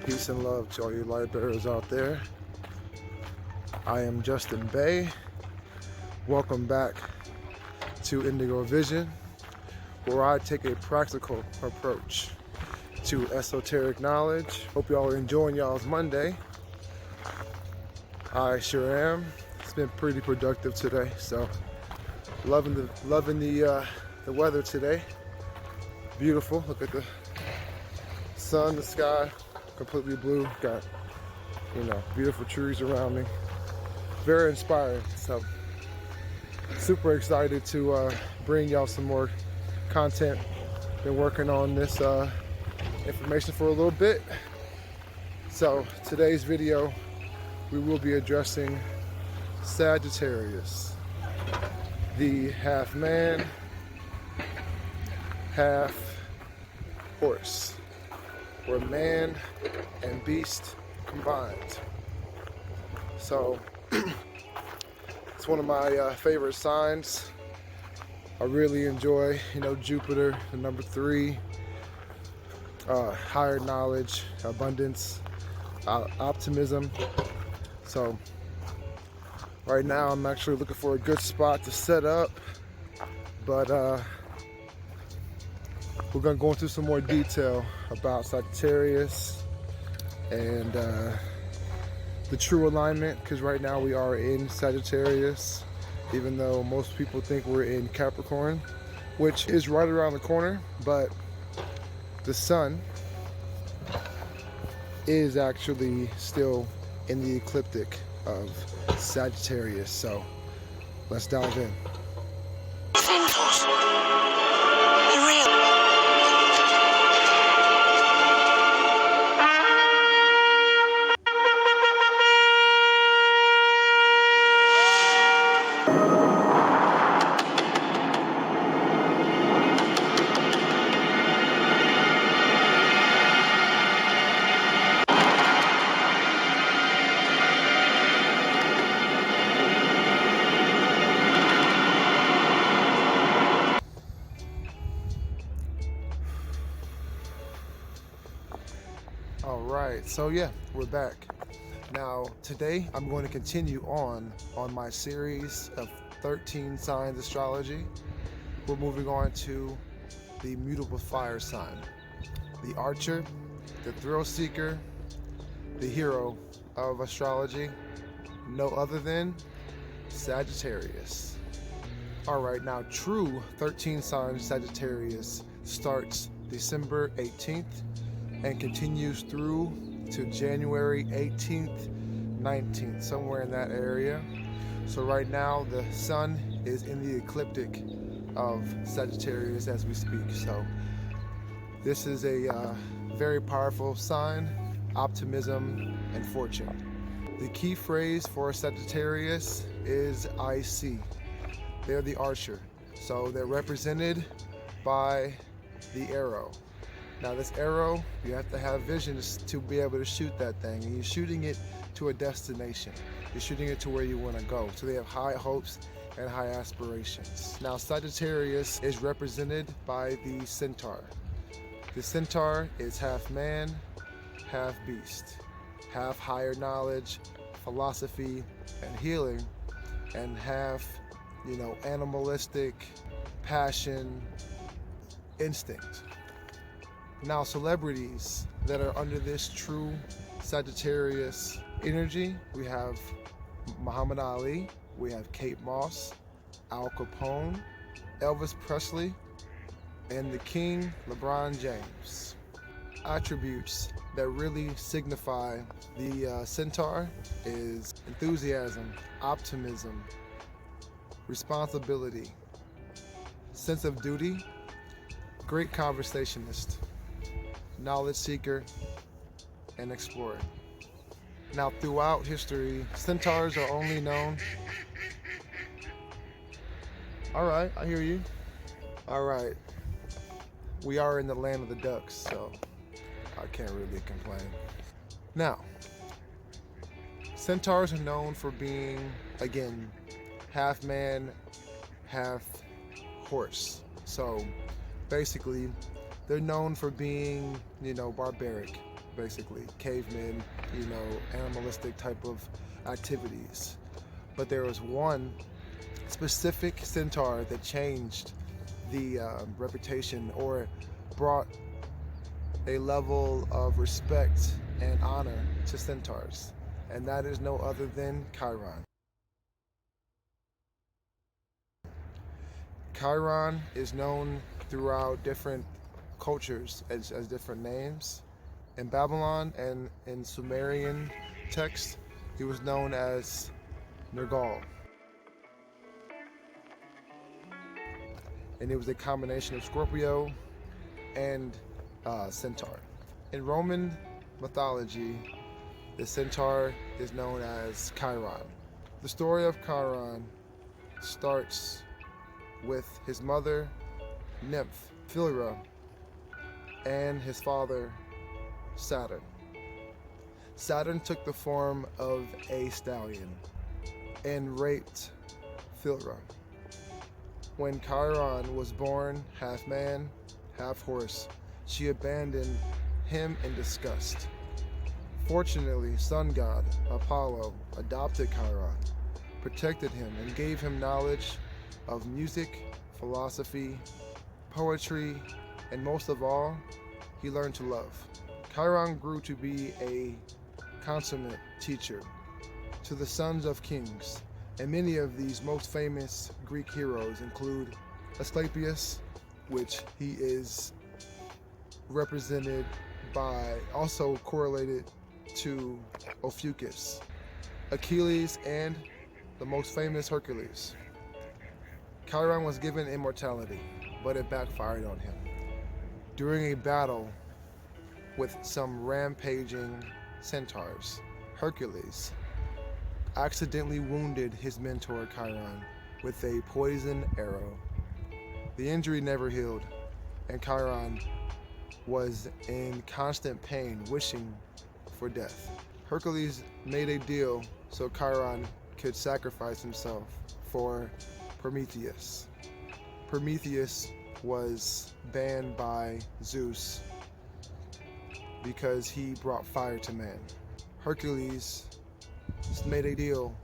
Peace and love to all you light bearers out there. I am Justin Bay. Welcome back to Indigo Vision, where I take a practical approach to esoteric knowledge. Hope y'all are enjoying y'all's Monday. I sure am. It's been pretty productive today, so loving the weather today. Beautiful. Look at the sun, the sky, completely blue. Got, beautiful trees around me. Very inspiring. So super excited to bring y'all some more content. Been working on this information for a little bit. So today's video, we will be addressing Sagittarius, the half man, half horse, or man and beast combined. So it's one of my favorite signs. I really enjoy, Jupiter, the number 3, higher knowledge, abundance, optimism. So right now I'm actually looking for a good spot to set up, but we're going to go into some more detail about Sagittarius and the true alignment, because right now we are in Sagittarius, even though most people think we're in Capricorn, which is right around the corner, but the sun is actually still in the ecliptic of Sagittarius. So let's dive in. Alright, so yeah, we're back. Now, today I'm going to continue on my series of 13 signs astrology. We're moving on to the mutable fire sign, the archer, the thrill seeker, the hero of astrology, no other than Sagittarius. Alright, now true 13 sign Sagittarius starts December 18th and continues through to January 18th, 19th, somewhere in that area. So right now the sun is in the ecliptic of Sagittarius as we speak. So this is a very powerful sign, optimism and fortune. The key phrase for Sagittarius is I see. They're the archer. So they're represented by the arrow. Now this arrow, you have to have visions to be able to shoot that thing, and you're shooting it to a destination. You're shooting it to where you want to go. So they have high hopes and high aspirations. Now Sagittarius is represented by the Centaur. The Centaur is half man, half beast, half higher knowledge, philosophy, and healing, and half, animalistic, passion, instinct. Now, celebrities that are under this true Sagittarius energy, we have Muhammad Ali, we have Kate Moss, Al Capone, Elvis Presley, and the King, LeBron James. Attributes that really signify the Centaur is enthusiasm, optimism, responsibility, sense of duty, great conversationalist, knowledge seeker, and explorer. Now, throughout history, centaurs are only known. All right, I hear you. All right, we are in the land of the ducks, so I can't really complain. Now, centaurs are known for being, again, half man, half horse. So basically, they're known for being, barbaric, basically. Cavemen, animalistic type of activities. But there was one specific centaur that changed the reputation, or brought a level of respect and honor to centaurs, and that is no other than Chiron. Chiron is known throughout different cultures as different names. In Babylon and in Sumerian texts, he was known as Nergal. And it was a combination of Scorpio and Centaur. In Roman mythology, the Centaur is known as Chiron. The story of Chiron starts with his mother, nymph Philyra, and his father, Saturn. Saturn took the form of a stallion and raped Philyra. When Chiron was born, half man, half horse, she abandoned him in disgust. Fortunately, sun god Apollo adopted Chiron, protected him, and gave him knowledge of music, philosophy, poetry, and most of all, he learned to love. Chiron grew to be a consummate teacher to the sons of kings, and many of these most famous Greek heroes include Asclepius, which he is represented by, also correlated to Ophiuchus, Achilles, and the most famous Hercules. Chiron was given immortality, but it backfired on him. During a battle with some rampaging centaurs, Hercules accidentally wounded his mentor Chiron with a poison arrow. The injury never healed, and Chiron was in constant pain, wishing for death. Hercules made a deal so Chiron could sacrifice himself for Prometheus. Prometheus was banned by Zeus because he brought fire to man. Hercules made a deal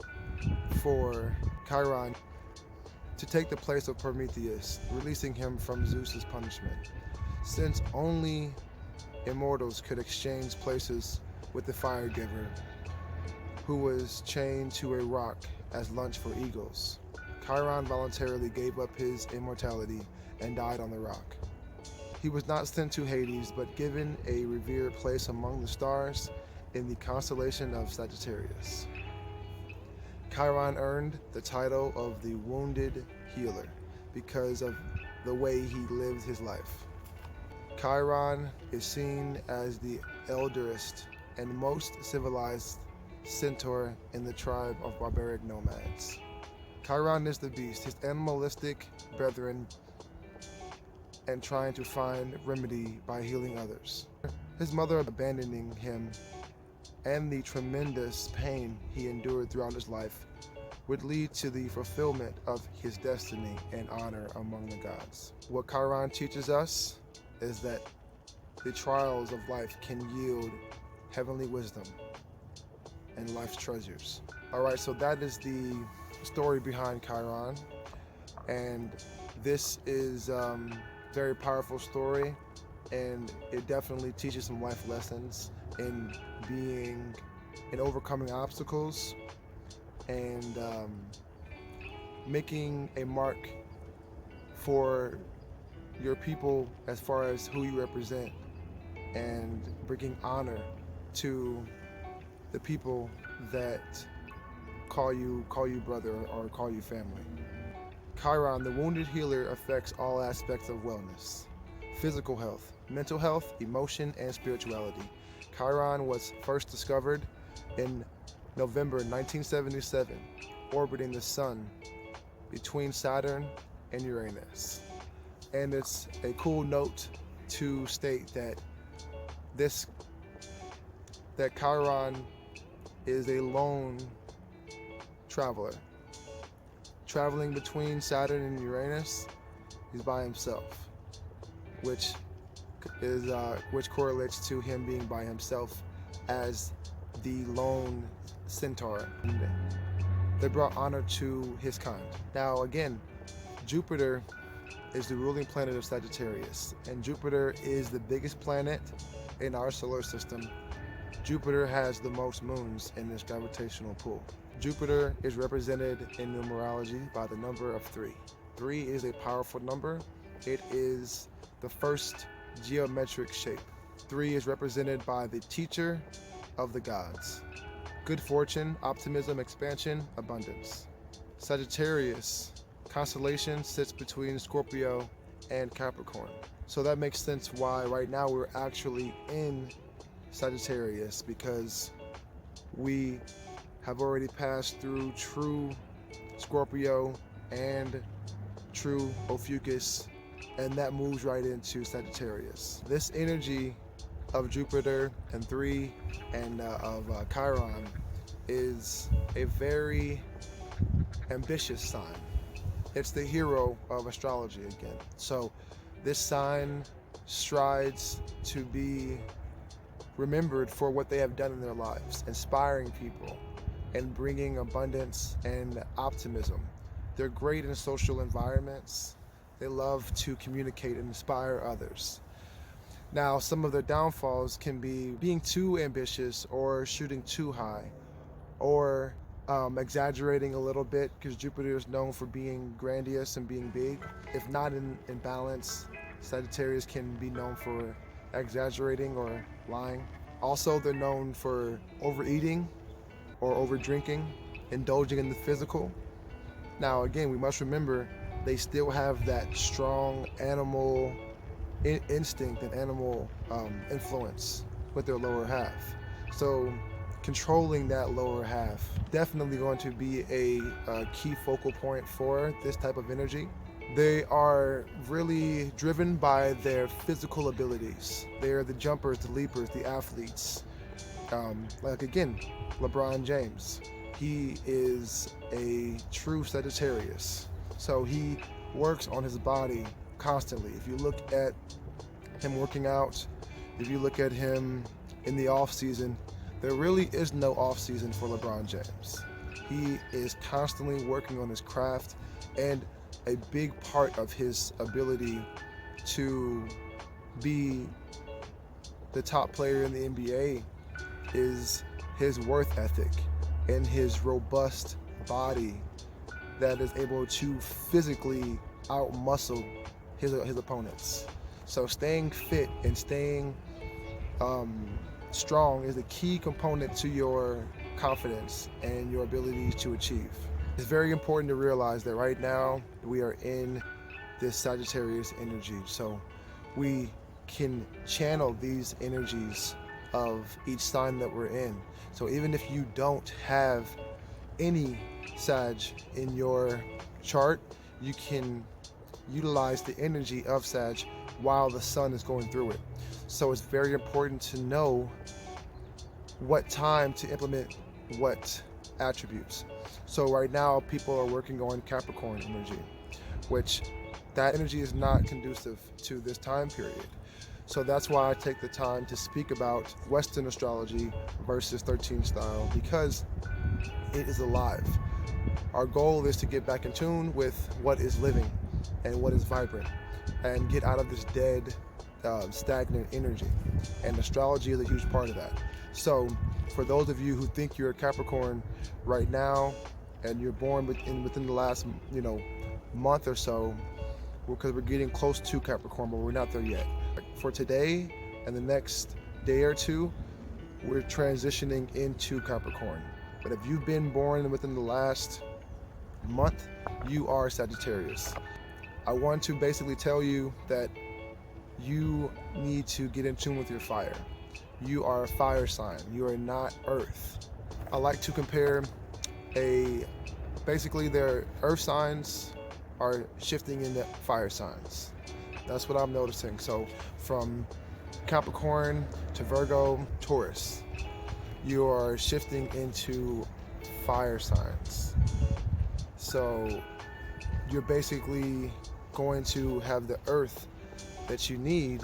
for Chiron to take the place of Prometheus, releasing him from Zeus's punishment. Since only immortals could exchange places with the fire giver, who was chained to a rock as lunch for eagles, Chiron voluntarily gave up his immortality and died on the rock. He was not sent to Hades, but given a revered place among the stars in the constellation of Sagittarius. Chiron earned the title of the Wounded Healer because of the way he lived his life. Chiron is seen as the elderest and most civilized centaur in the tribe of barbaric nomads. Chiron is the beast, his animalistic brethren, and trying to find remedy by healing others. His mother abandoning him and the tremendous pain he endured throughout his life would lead to the fulfillment of his destiny and honor among the gods. What Chiron teaches us is that the trials of life can yield heavenly wisdom and life's treasures. Alright, so that is the story behind Chiron, and this is very powerful story, and it definitely teaches some life lessons in being and overcoming obstacles, and making a mark for your people as far as who you represent, and bringing honor to the people that call you brother or call you family. Chiron, the wounded healer, affects all aspects of wellness: physical health, mental health, emotion, and spirituality. Chiron was first discovered in November 1977, orbiting the sun between Saturn and Uranus. And it's a cool note to state that Chiron is a lone traveler. Traveling between Saturn and Uranus, he's by himself, which which correlates to him being by himself as the lone Centaur. And they brought honor to his kind. Now again, Jupiter is the ruling planet of Sagittarius, and Jupiter is the biggest planet in our solar system. Jupiter has the most moons in this gravitational pull. Jupiter is represented in numerology by the number of 3. 3 is a powerful number. It is the first geometric shape. 3 is represented by the teacher of the gods. Good fortune, optimism, expansion, abundance. Sagittarius constellation sits between Scorpio and Capricorn. So that makes sense why right now we're actually in Sagittarius, because we have already passed through true Scorpio and true Ophiuchus, and that moves right into Sagittarius. This energy of Jupiter and 3 and of Chiron is a very ambitious sign. It's the hero of astrology again. So this sign strives to be remembered for what they have done in their lives, inspiring people and bringing abundance and optimism. They're great in social environments. They love to communicate and inspire others. Now, some of their downfalls can be being too ambitious or shooting too high, or exaggerating a little bit, because Jupiter is known for being grandiose and being big. If not in balance, Sagittarius can be known for exaggerating or lying. Also, they're known for overeating or over drinking, indulging in the physical. Now again, we must remember they still have that strong animal instinct and animal influence with their lower half. So controlling that lower half definitely going to be a key focal point for this type of energy. They are really driven by their physical abilities. They are the jumpers, the leapers, the athletes. Like again, LeBron James. He is a true Sagittarius. So he works on his body constantly. If you look at him working out, if you look at him in the off season, there really is no off season for LeBron James. He is constantly working on his craft, and a big part of his ability to be the top player in the NBA is his work ethic and his robust body that is able to physically outmuscle his opponents. So staying fit and staying strong is a key component to your confidence and your ability to achieve. It's very important to realize that right now we are in this Sagittarius energy, so we can channel these energies of each sign that we're in. So even if you don't have any Sag in your chart, you can utilize the energy of Sag while the sun is going through it. So it's very important to know what time to implement what attributes. So right now people are working on Capricorn energy, which that energy is not conducive to this time period. So that's why I take the time to speak about Western astrology versus 13 style, because it is alive. Our goal is to get back in tune with what is living and what is vibrant, and get out of this dead, stagnant energy. And astrology is a huge part of that. So for those of you who think you're a Capricorn right now, and you're born within the last month or so, because we're getting close to Capricorn, but we're not there yet. For today and the next day or two, we're transitioning into Capricorn. But if you've been born within the last month, you are Sagittarius. I want to basically tell you that you need to get in tune with your fire. You are a fire sign. You are not Earth. I like to compare basically their Earth signs are shifting into fire signs. That's what I'm noticing. So from Capricorn to Virgo, Taurus, you are shifting into fire signs. So you're basically going to have the earth that you need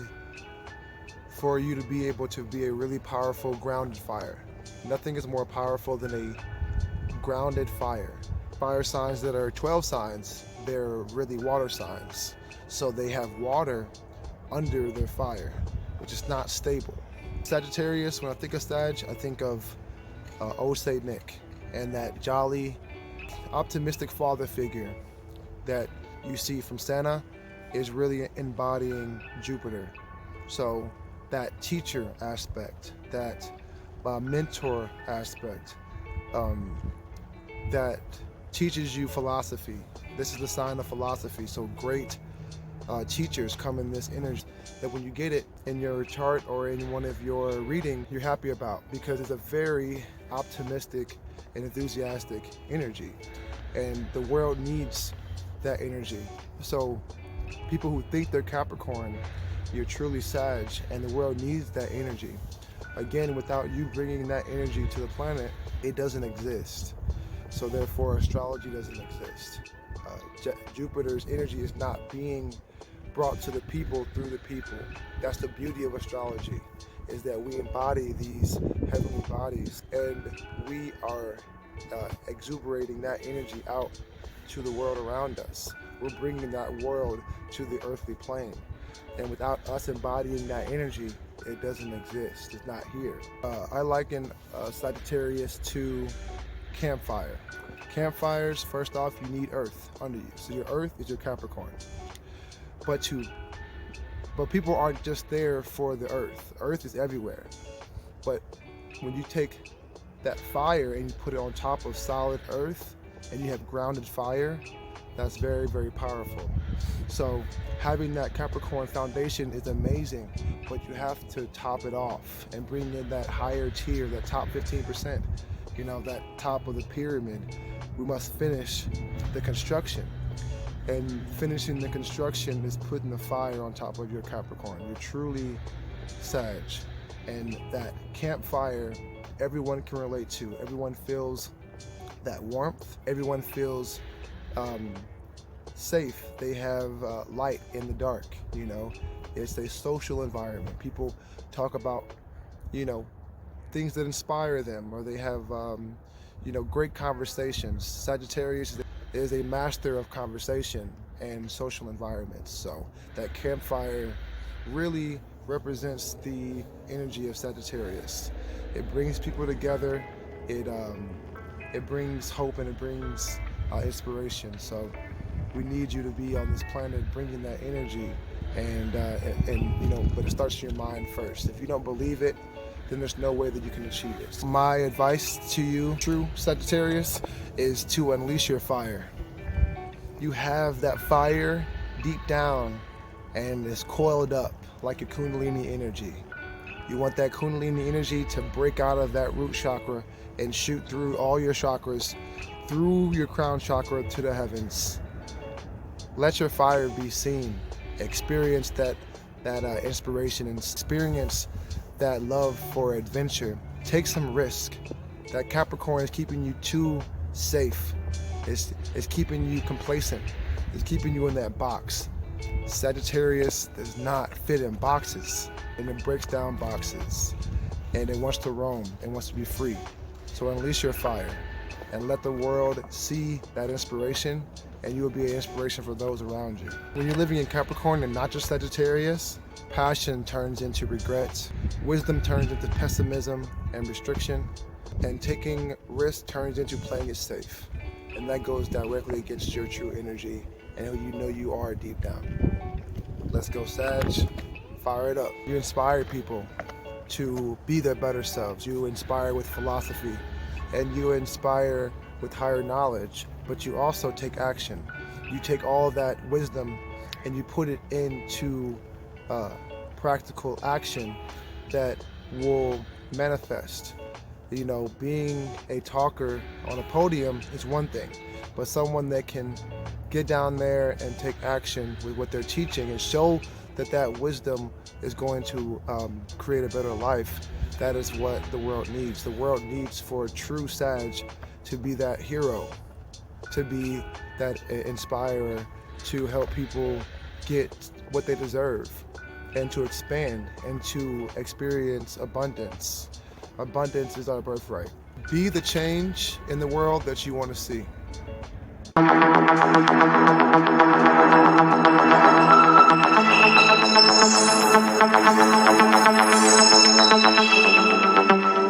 for you to be able to be a really powerful grounded fire. Nothing is more powerful than a grounded fire. Fire signs that are 12 signs, they're really water signs. So they have water under their fire, which is not stable. Sagittarius, when I think of Sag, I think of old Saint Nick and that jolly, optimistic father figure that you see from Santa is really embodying Jupiter. So that teacher aspect, that mentor aspect, that teaches you philosophy. This is the sign of philosophy. So great teachers come in this energy that when you get it in your chart or in one of your reading, you're happy about, because it's a very optimistic and enthusiastic energy, and the world needs that energy. So people who think they're Capricorn, you're truly Sag, and the world needs that energy. Again, without you bringing that energy to the planet, it doesn't exist. So therefore, astrology doesn't exist. Jupiter's energy is not being brought to the people through the people. That's the beauty of astrology, is that we embody these heavenly bodies, and we are exuberating that energy out to the world around us. We're bringing that world to the earthly plane. And without us embodying that energy, it doesn't exist. It's not here. I liken Sagittarius to campfire. Campfires, first off, you need earth under you. So your earth is your Capricorn. But people aren't just there for the earth. Earth is everywhere. But when you take that fire and you put it on top of solid earth and you have grounded fire, that's very, very powerful. So having that Capricorn foundation is amazing, but you have to top it off and bring in that higher tier, that top 15%, that top of the pyramid. We must finish the construction. And finishing the construction is putting the fire on top of your Capricorn. You're truly Sag. And that campfire, everyone can relate to. Everyone feels that warmth. Everyone feels safe. They have light in the dark. It's a social environment. People talk about things that inspire them, or they have great conversations. Sagittarius is a master of conversation and social environments. So that campfire really represents the energy of Sagittarius. It brings people together. It brings hope, and it brings inspiration. So we need you to be on this planet bringing that energy, and but it starts in your mind first. If you don't believe it, then there's no way that you can achieve it. My advice to you, true Sagittarius, is to unleash your fire. You have that fire deep down, and it's coiled up like a Kundalini energy. You want that Kundalini energy to break out of that root chakra and shoot through all your chakras, through your crown chakra to the heavens. Let your fire be seen. Experience that inspiration, and experience that love for adventure. Take some risk. That Capricorn is keeping you too safe. It's keeping you complacent. It's keeping you in that box. Sagittarius does not fit in boxes, and it breaks down boxes, and it wants to roam and wants to be free. So unleash your fire and let the world see that inspiration, and you will be an inspiration for those around you. When you're living in Capricorn and not just Sagittarius, passion turns into regret, wisdom turns into pessimism and restriction, and taking risks turns into playing it safe. And that goes directly against your true energy and who you are deep down. Let's go, Sag. Fire it up. You inspire people to be their better selves. You inspire with philosophy, and you inspire with higher knowledge, but you also take action. You take all that wisdom and you put it into practical action that will manifest. Being a talker on a podium is one thing, but someone that can get down there and take action with what they're teaching and show that wisdom is going to create a better life, that is what the world needs. The world needs for a true Sag to be that hero, to be that inspirer, to help people get what they deserve. and to expand and to experience abundance. Abundance is our birthright. Be the change in the world that you want to see.